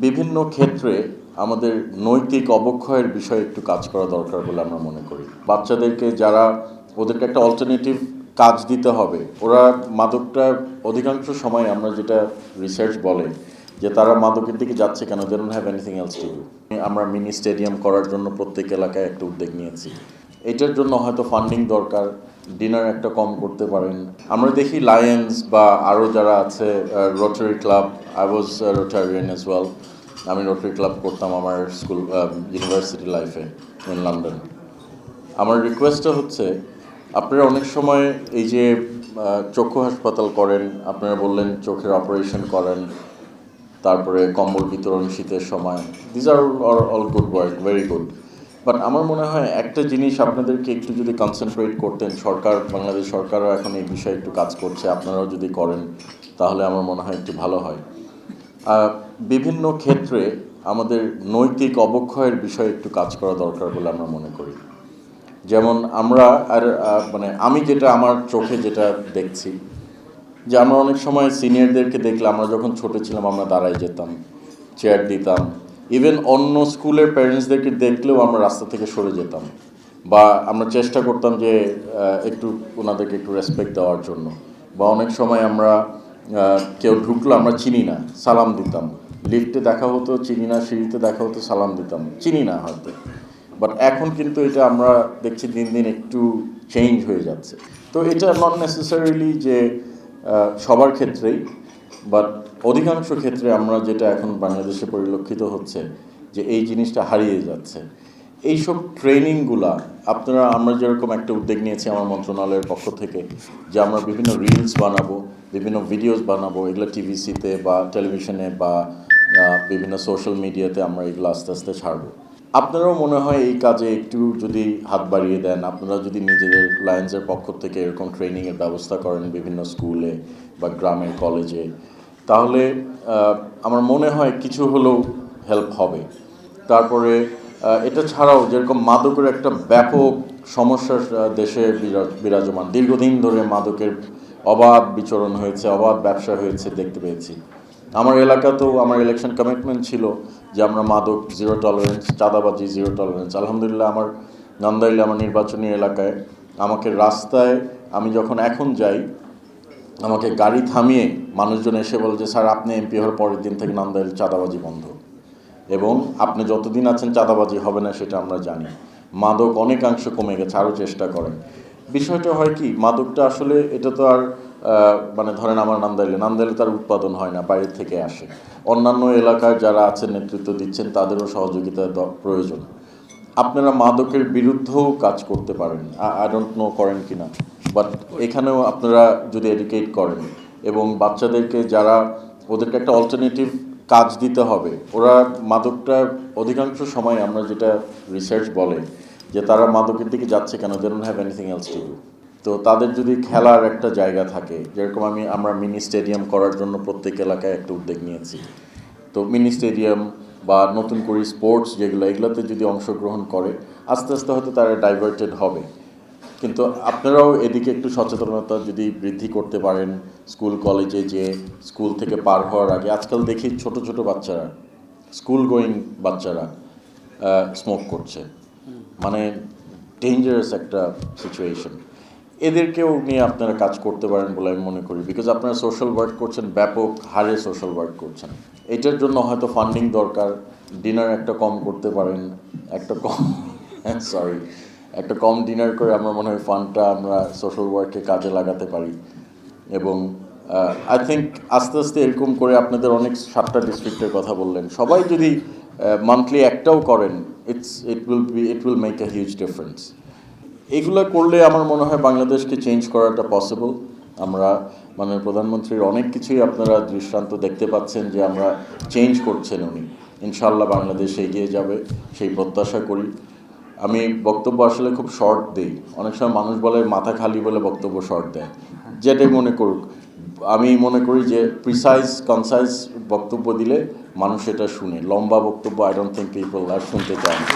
বিভিন্ন ক্ষেত্রে আমাদের নৈতিক অবক্ষয়ের বিষয়ে একটু কাজ করা দরকার বলে আমরা মনে করি। বাচ্চাদেরকে যারা ওদেরকে একটা অল্টারনেটিভ কাজ দিতে হবে। ওরা মাদকটা অধিকাংশ সময় আমরা যেটা রিসার্চ বলে যে তারা মাদকের দিকে যাচ্ছে কেন, they don't have anything else to do. আমরা মিনি স্টেডিয়াম করার জন্য প্রত্যেক এলাকায় একটা উদ্যোগ নিয়েছি। এটার জন্য হয়তো ফান্ডিং দরকার, ডিনার একটা কম করতে পারেন। আমরা দেখি লায়ন্স বা আরও যারা আছে, rotary club, I was Rotarian as well. আমি রোটারি ক্লাব করতাম আমার স্কুল ইউনিভার্সিটি লাইফে ইন লন্ডন। আমার রিকোয়েস্টটা হচ্ছে, আপনারা অনেক সময় এই যে চক্ষু হাসপাতাল করেন, আপনারা বললেন চোখের অপারেশন করেন, তারপরে কম্বল বিতরণ শীতের সময়, these are all good work, very good. But আমার মনে হয় একটা জিনিস আপনাদেরকে একটু যদি কনসেন্ট্রেট করতেন, বাংলাদেশ সরকারও এখন এই বিষয়ে একটু কাজ করছে, আপনারাও যদি করেন তাহলে আমার মনে হয় একটু ভালো হয়। বিভিন্ন ক্ষেত্রে আমাদের নৈতিক অবক্ষয়ের বিষয়ে একটু কাজ করা দরকার বলে আমরা মনে করি। যেমন আমরা আমি যেটা আমার চোখে যেটা দেখছি, যে আমরা অনেক সময় সিনিয়রদেরকে দেখলে, আমরা যখন ছোটো ছিলাম আমরা দাঁড়ায় যেতাম, চেয়ার দিতাম, ইভেন অন্য স্কুলের প্যারেন্টসদেরকে দেখলেও আমরা রাস্তা থেকে সরে যেতাম, বা আমরা চেষ্টা করতাম যে একটু ওনাদেরকে একটু রেসপেক্ট দেওয়ার জন্য। বা অনেক সময় আমরা কেউ ঢুকলো আমরা চিনি না, সালাম দিতাম। লিফটে দেখা হতো চিনি না, সিঁড়িতে দেখা হতো সালাম দিতাম, চিনি না হয়তো। বাট এখন কিন্তু এটা আমরা দেখছি দিন দিন একটু চেঞ্জ হয়ে যাচ্ছে। তো এটা নট নেসেসারিলি যে সবার ক্ষেত্রেই, বাট অধিকাংশ ক্ষেত্রে আমরা যেটা এখন বাংলাদেশে পরিলক্ষিত হচ্ছে যে এই জিনিসটা হারিয়ে যাচ্ছে। এইসব ট্রেনিংগুলা আমরা যেরকম একটা উদ্যোগ নিয়েছি আমার মন্ত্রণালয়ের পক্ষ থেকে, যে আমরা বিভিন্ন রিলস বানাবো, বিভিন্ন ভিডিওস বানাবো, এগুলো টিভিসিতে বা টেলিভিশনে বা বিভিন্ন সোশ্যাল মিডিয়াতে আমরা এগুলো আস্তে আস্তে ছাড়বো। আপনারাও মনে হয় এই কাজে একটু যদি হাত বাড়িয়ে দেন, আপনারা যদি নিজেদের লায়ন্সের পক্ষ থেকে এরকম ট্রেনিংয়ের ব্যবস্থা করেন বিভিন্ন স্কুলে বা গ্রামের কলেজে, তাহলে আমার মনে হয় কিছু হলেও হেল্প হবে। তারপরে এটা ছাড়াও যেরকম মাদকের একটা ব্যাপক সমস্যা দেশে বিরাজমান, দীর্ঘদিন ধরে মাদকের অবাধ বিচরণ হয়েছে, অবাধ ব্যবসা হয়েছে দেখতে পেয়েছি। আমার এলাকাতেও আমার ইলেকশন কমিটমেন্ট ছিল যে আমরা মাদক জিরো টলারেন্স, চাঁদাবাজি জিরো টলারেন্স। আলহামদুলিল্লাহ আমার নান্দাইলে, আমার নির্বাচনী এলাকায়, আমাকে রাস্তায় আমি যখন এখন যাই, আমাকে গাড়ি থামিয়ে মানুষজন এসে বলে যে স্যার, আপনি এমপি হওয়ার পরের দিন থেকে নান্দাইল চাঁদাবাজি বন্ধ, এবং আপনি যতদিন আছেন চাঁদাবাজি হবে না সেটা আমরা জানি। মাদক অনেকাংশ কমে গেছে, আরও চেষ্টা করেন। বিষয়টা হয় কি, মাদকটা আসলে এটা তো আর ধরেন আমার নান্দাইলে তার উৎপাদন হয় না, বাইরের থেকে আসে। অন্যান্য এলাকার যারা আছেন নেতৃত্ব দিচ্ছেন তাদেরও সহযোগিতা প্রয়োজন। আপনারা মাদকের বিরুদ্ধেও কাজ করতে পারেন, আই ডোন্ট নো করেন কি না, বাট এখানেও আপনারা যদি এডুকেট করেন এবং বাচ্চাদেরকে যারা ওদেরকে একটা অল্টারনেটিভ কাজ দিতে হবে। ওরা মাদকটা অধিকাংশ সময় আমরা যেটা রিসার্চ বলে যে তারা মাদকের দিকে যাচ্ছে কেন, they don't have anything else to do. তো তাদের যদি খেলার একটা জায়গা থাকে, যেরকম আমরা মিনি স্টেডিয়াম করার জন্য প্রত্যেক এলাকায় একটা উদ্যোগ নিয়েছি। তো মিনি স্টেডিয়াম বা নতুন করে স্পোর্টস এগুলোতে যদি অংশগ্রহণ করে, আস্তে আস্তে হয়তো তারা ডাইভার্টেড হবে। কিন্তু আপনারাও এদিকে একটু সচেতনতা যদি বৃদ্ধি করতে পারেন, স্কুল কলেজে যে স্কুল থেকে পার হওয়ার আগে, আজকাল দেখি ছোট ছোট বাচ্চারা, স্কুল গোয়িং বাচ্চারা স্মোক করছে, ডেঞ্জারাস একটা সিচুয়েশন। এদেরকেও নিয়ে আপনারা কাজ করতে পারেন বলে আমি মনে করি, বিকজ আপনারা সোশ্যাল ওয়ার্ক করছেন, ব্যাপক হারে সোশ্যাল ওয়ার্ক করছেন। এটার জন্য হয়তো ফান্ডিং দরকার, ডিনার একটা কম করতে পারেন, একটা কম ডিনার করে আমার মনে হয় ফান্ডটা আমরা সোশ্যাল ওয়ার্কে কাজে লাগাতে পারি। এবং আই থিঙ্ক আস্তে আস্তে এরকম করে আপনাদের অনেক 7টা ডিস্ট্রিক্টের কথা বললেন, সবাই যদি মান্থলি একটাও করেন, it will make a huge difference. এগুলো করলে আমার মনে হয় বাংলাদেশকে চেঞ্জ করাটা পসিবল। আমরা প্রধানমন্ত্রীর অনেক কিছুই আপনারা দৃষ্টান্ত দেখতে পাচ্ছেন যে আমরা চেঞ্জ করছেন উনি। ইনশাআল্লাহ বাংলাদেশ এগিয়ে যাবে, সেই প্রত্যাশা করি। আমি বক্তব্য আসলে খুব শর্ট দিই, অনেক সময় মানুষ বলে মাথা খালি বলে বক্তব্য শর্ট দেয়, যেটাই মনে করুক। আমি মনে করি যে প্রিসাইজ কনসাইজ বক্তব্য দিলে মানুষ এটা শুনে। লম্বা বক্তব্য আই ডোন্ট থিঙ্ক পিপল আর শুনতে চায় না।